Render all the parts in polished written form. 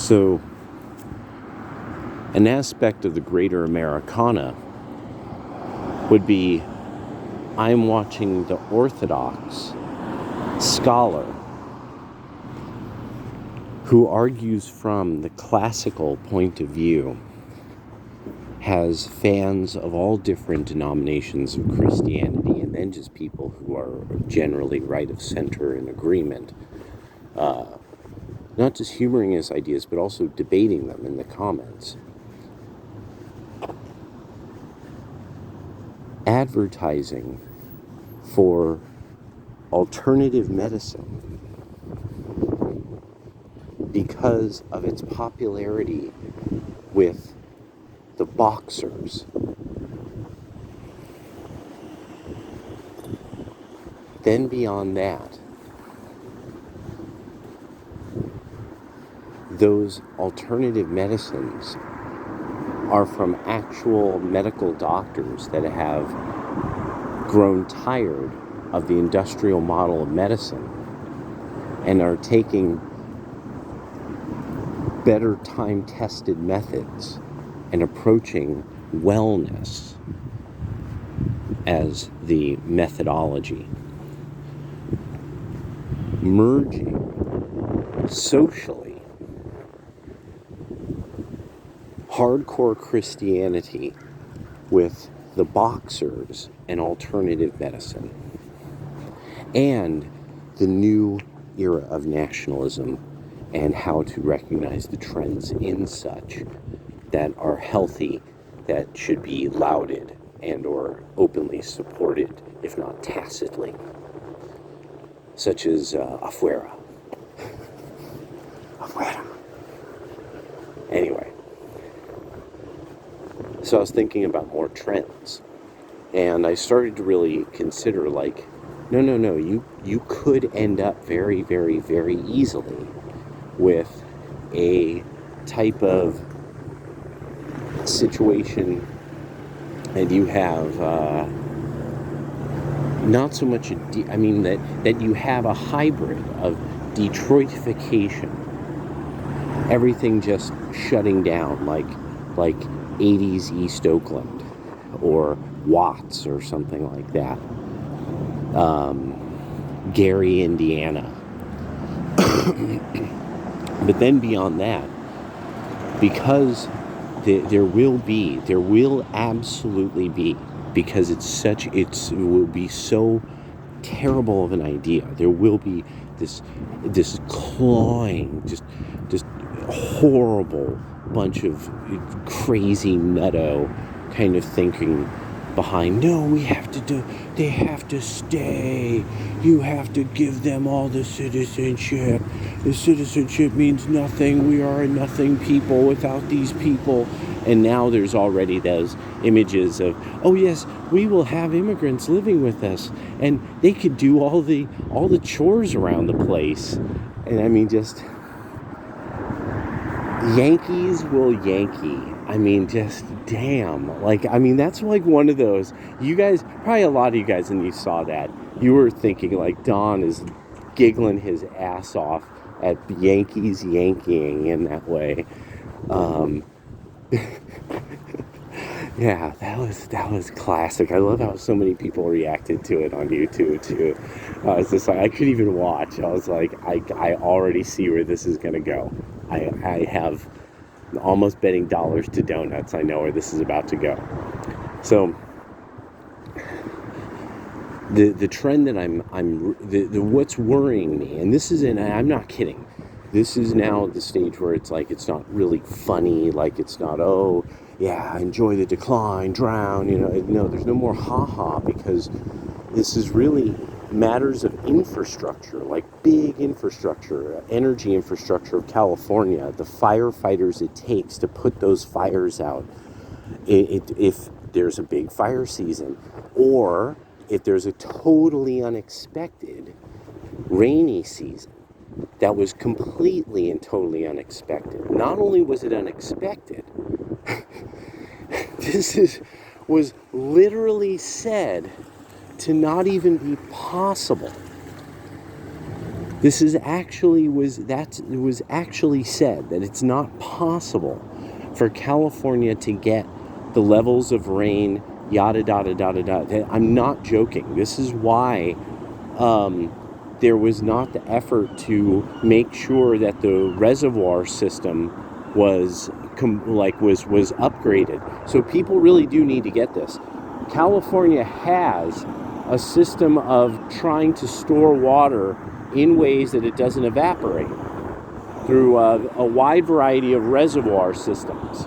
So, an aspect of the greater Americana would be I'm watching the Orthodox scholar who argues from the classical point of view, has fans of all different denominations of Christianity, and then just people who are generally right of center in agreement, not just humoring his ideas, but also debating them in the comments. Advertising for alternative medicine because of its popularity with the boxers. Then beyond that, those alternative medicines are from actual medical doctors that have grown tired of the industrial model of medicine and are taking better time-tested methods and approaching wellness as the methodology. Merging socially hardcore Christianity with the boxers and alternative medicine, and the new era of nationalism and how to recognize the trends in such that are healthy, that should be lauded and or openly supported, if not tacitly, such as afuera. Anyway, so I was thinking about more trends, and I started to really consider, like, no, you could end up very, very, very easily with a type of situation, and you have not so much that you have a hybrid of Detroitification, everything just shutting down, like 80s East Oakland or Watts or something like that, Gary, Indiana. But then beyond that, because there will absolutely be, because it will be so terrible of an idea, there will be this clawing, just horrible bunch of crazy nutto kind of thinking behind, no, they have to stay, you have to give them all the citizenship means nothing, we are a nothing people without these people. And now there's already those images of, oh yes, we will have immigrants living with us, and they could do all the chores around the place. And I mean, just Yankees will Yankee. I mean, just damn. Like, I mean, that's like one of those, you guys, probably a lot of you guys, and you saw that, you were thinking like Don is giggling his ass off at Yankees yanking in that way. Yeah, that was classic. I love how so many people reacted to it on YouTube too. It's just like, I couldn't even watch. I was like, I already see where this is gonna go. I have almost betting dollars to donuts. I know where this is about to go. So the trend that what's worrying me, and this is, and I'm not kidding, this is now the stage where it's like, it's not really funny, like it's not, oh yeah, enjoy the decline, drown, no, there's no more haha, because this is really matters of infrastructure, like big infrastructure, energy infrastructure of California, the firefighters it takes to put those fires out. If there's a big fire season, or if there's a totally unexpected rainy season that was completely and totally unexpected. Not only was it unexpected, was literally said to not even be possible. This is actually it was actually said that it's not possible for California to get the levels of rain, yada yada yada yada. I'm not joking. This is why there was not the effort to make sure that the reservoir system was was upgraded. So people really do need to get this. California has a system of trying to store water in ways that it doesn't evaporate through a wide variety of reservoir systems.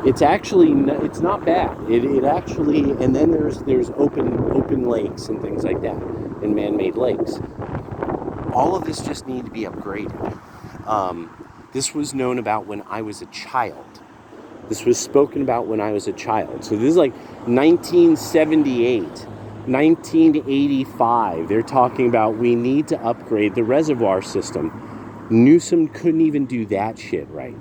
It's actually it's not bad. It actually, and then there's open lakes and things like that, and man-made lakes. All of this just need to be upgraded. This was known about when I was a child. This was spoken about when I was a child. So this is like 1978, 1985. They're talking about we need to upgrade the reservoir system. Newsom couldn't even do that shit right.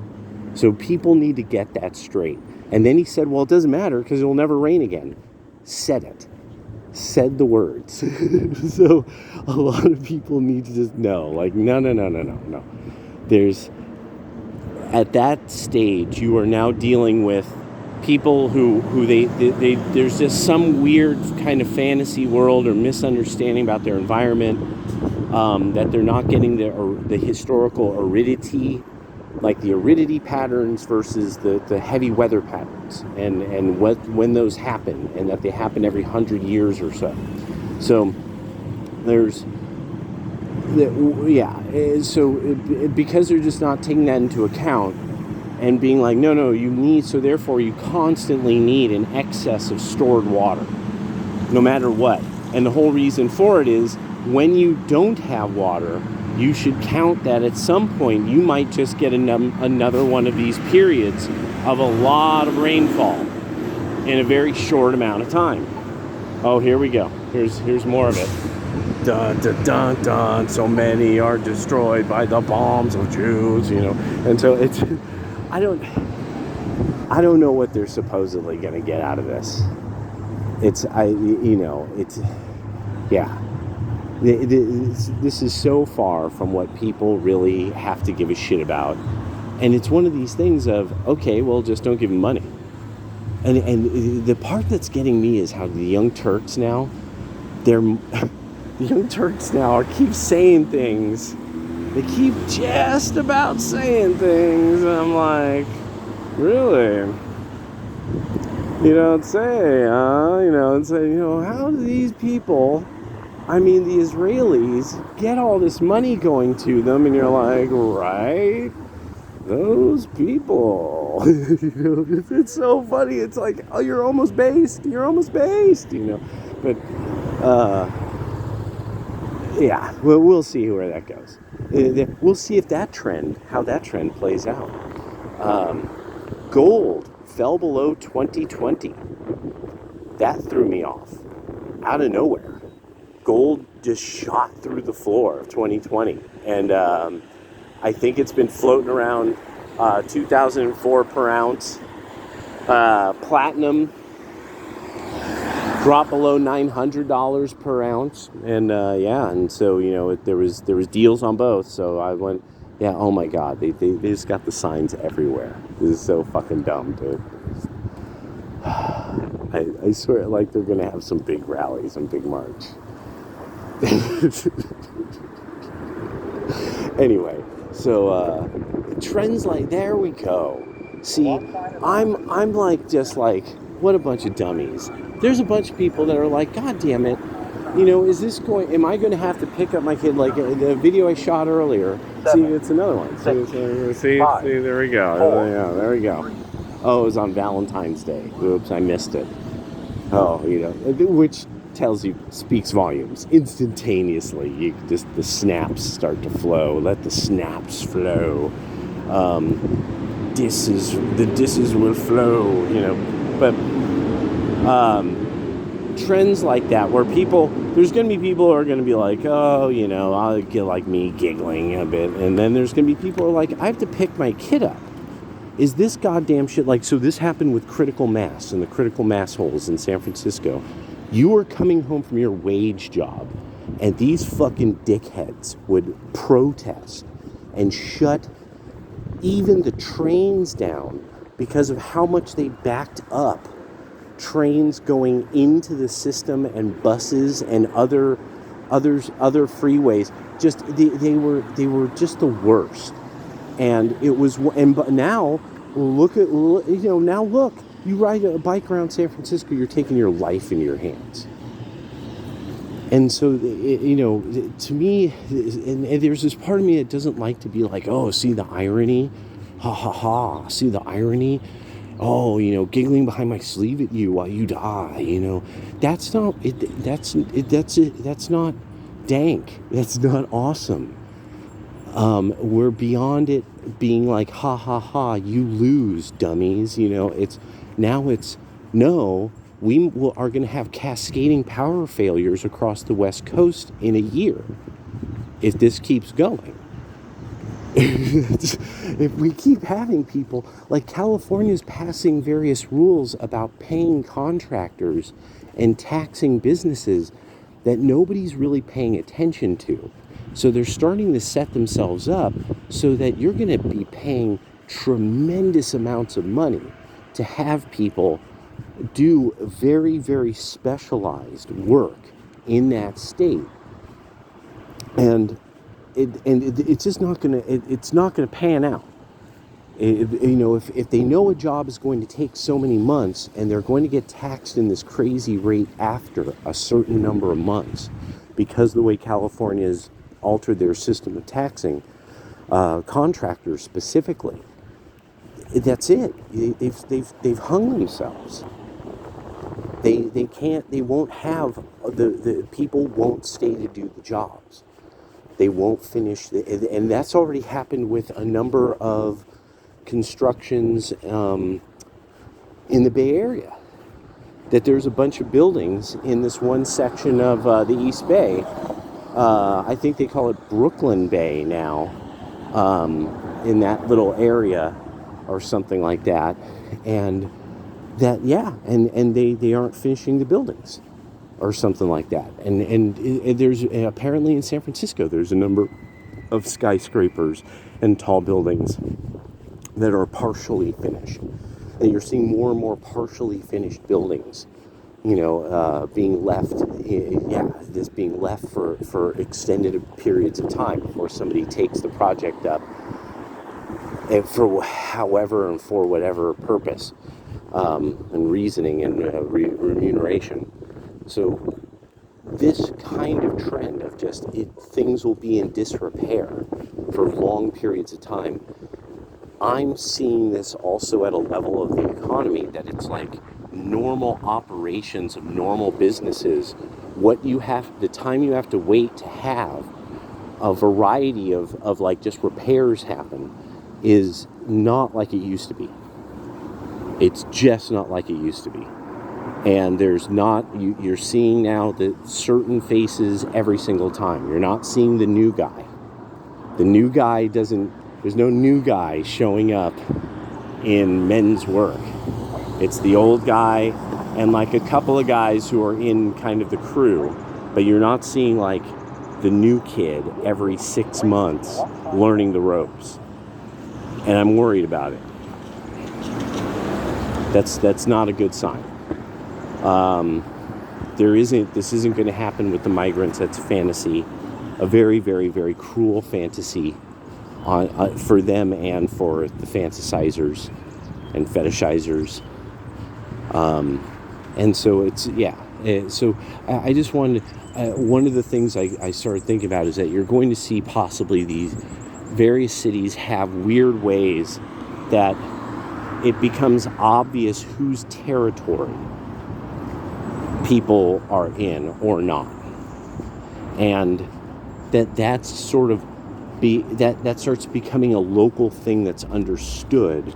So people need to get that straight. And then he said, well, it doesn't matter because it will never rain again. Said it. Said the words. So a lot of people need to just know, like, no. There's, at that stage, you are now dealing with people who they there's just some weird kind of fantasy world or misunderstanding about their environment, that they're not getting the historical aridity, like the aridity patterns versus the heavy weather patterns, and when those happen, and that they happen every 100 years or so. So there's because they're just not taking that into account and being like, no, you need, so therefore you constantly need an excess of stored water, no matter what. And the whole reason for it is when you don't have water, you should count that at some point you might just get another one of these periods of a lot of rainfall in a very short amount of time. Oh, here we go. Here's more of it. Dun, dun, dun, dun. So many are destroyed by the bombs of Jews, And so it's, I don't know what they're supposedly going to get out of this. This is so far from what people really have to give a shit about. And it's one of these things of, okay, well, just don't give them money. And the part that's getting me is how the Young Turks now, keep saying things. They keep just about saying things. And I'm like, really? You don't say, how do these people, the Israelis, get all this money going to them? And you're like, right? Those people. It's so funny. It's like, oh, you're almost based. But, well, we'll see where that goes. We'll see if how that trend plays out. Gold fell below 2020. That threw me off. Out of nowhere. Gold just shot through the floor of 2020. And I think it's been floating around 2004 per ounce. Platinum dropped below $900 per ounce. And and so, there was deals on both. So I went, oh my God, they just got the signs everywhere. This is so fucking dumb, dude. I swear, like, they're gonna have some big rally, some big march. Anyway, so trends, like, there we go. See, I'm like, just like, what a bunch of dummies. There's a bunch of people that are like, God damn it, am I going to have to pick up my kid? Like the video I shot earlier. See, it's another one. See, there we go. Yeah, there we go. Oh, it was on Valentine's Day. Oops, I missed it. Oh, which speaks volumes. Instantaneously, the snaps start to flow. Let the snaps flow. Disses will flow, but trends like that where there's going to be people who are going to be like, oh, I'll get like me giggling a bit, and then there's going to be people who are like, I have to pick my kid up. Is this goddamn shit, like, so this happened with critical mass and the critical mass holes in San Francisco. You are coming home from your wage job. And these fucking dickheads would protest and shut even the trains down because of how much they backed up trains going into the system, and buses and other freeways. Just they were just the worst. And it was, and but now look, you ride a bike around San Francisco, you're taking your life in your hands. And so, to me, and there's this part of me that doesn't like to be like, oh, see the irony, ha ha ha, see the irony, oh, giggling behind my sleeve at you while you die, that's not it. That's not dank. That's not awesome. We're beyond it being like, ha ha ha, you lose, dummies. No, we are going to have cascading power failures across the West Coast in a year if this keeps going. If we keep having people, like California's passing various rules about paying contractors and taxing businesses that nobody's really paying attention to. So they're starting to set themselves up so that you're going to be paying tremendous amounts of money to have people do very, very specialized work in that state. And it's just not going to, it's not going to pan out. If they know a job is going to take so many months and they're going to get taxed in this crazy rate after a certain number of months, because the way California's altered their system of taxing contractors specifically, that's it. They've hung themselves. They won't have, the people won't stay to do the jobs. They won't finish, and that's already happened with a number of constructions in the Bay Area. That there's a bunch of buildings in this one section of the East Bay. I think they call it Brooklyn Bay now, in that little area or something like that. And that, and they aren't finishing the buildings or something like that. And there's apparently in San Francisco, there's a number of skyscrapers and tall buildings that are partially finished. And you're seeing more and more partially finished buildings, being left, being left for extended periods of time before somebody takes the project up, and for however and for whatever purpose, and reasoning and remuneration. So this kind of trend of just things will be in disrepair for long periods of time. I'm seeing this also at a level of the economy that it's like normal operations of normal businesses. The time you have to wait to have a variety of like just repairs happen is not like it used to be. It's just not like it used to be. And there's not, you're seeing now the certain faces every single time. You're not seeing the new guy. The new guy there's no new guy showing up in men's work. It's the old guy and like a couple of guys who are in kind of the crew, but you're not seeing like the new kid every 6 months learning the ropes. And I'm worried about it. That's not a good sign. This isn't going to happen with the migrants. That's fantasy, a very, very, very cruel fantasy for them and for the fantasizers and fetishizers. And so so I just wanted, one of the things I started thinking about is that you're going to see possibly these various cities have weird ways that it becomes obvious whose territory people are in or not. And that's sort of that starts becoming a local thing that's understood,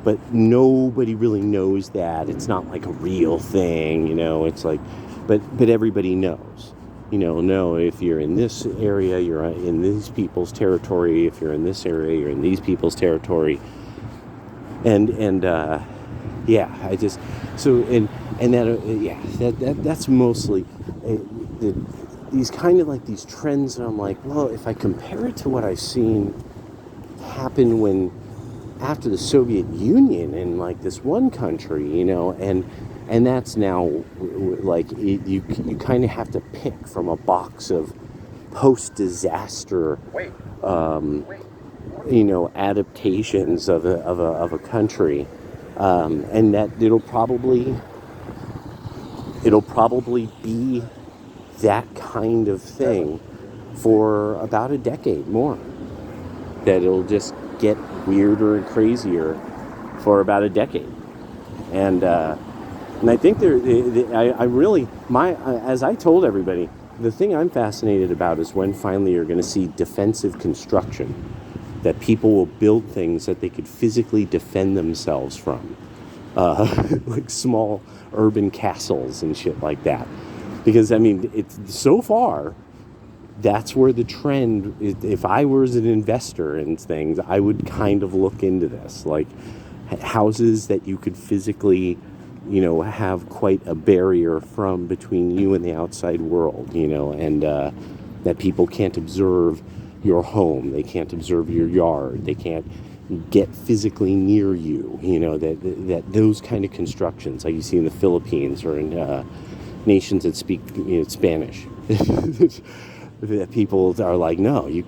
but nobody really knows that. It's not like a real thing, it's like, but everybody knows, no, if you're in this area, you're in these people's territory. If you're in this area, you're in these people's territory. That's mostly these kind of like these trends, and I'm like, well, if I compare it to what I've seen happen when after the Soviet Union in like this one country, and that's now like you kind of have to pick from a box of post-disaster adaptations of a country, and that it'll probably be that kind of thing for about a decade more. That it'll just get weirder and crazier for about a decade, and I think I really as I told everybody, the thing I'm fascinated about is when finally you're going to see defensive construction, that people will build things that they could physically defend themselves from, like small urban castles and shit like that. Because I mean, it's so far. That's where the trend is. If I was an investor in things, I would kind of look into this, like houses that you could physically, have quite a barrier from between you and the outside world, and that people can't observe your home, they can't observe your yard, they can't get physically near you, that those kind of constructions, like you see in the Philippines or in nations that speak Spanish. That people are like, no, you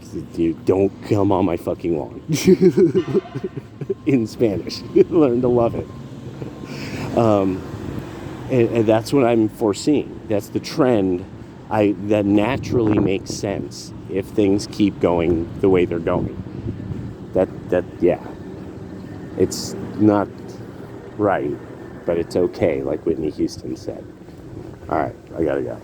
don't come on my fucking lawn. In Spanish. Learn to love it. And that's what I'm foreseeing. That's the trend that naturally makes sense if things keep going the way they're going. Yeah. It's not right, but it's okay, like Whitney Houston said. All right, I gotta go.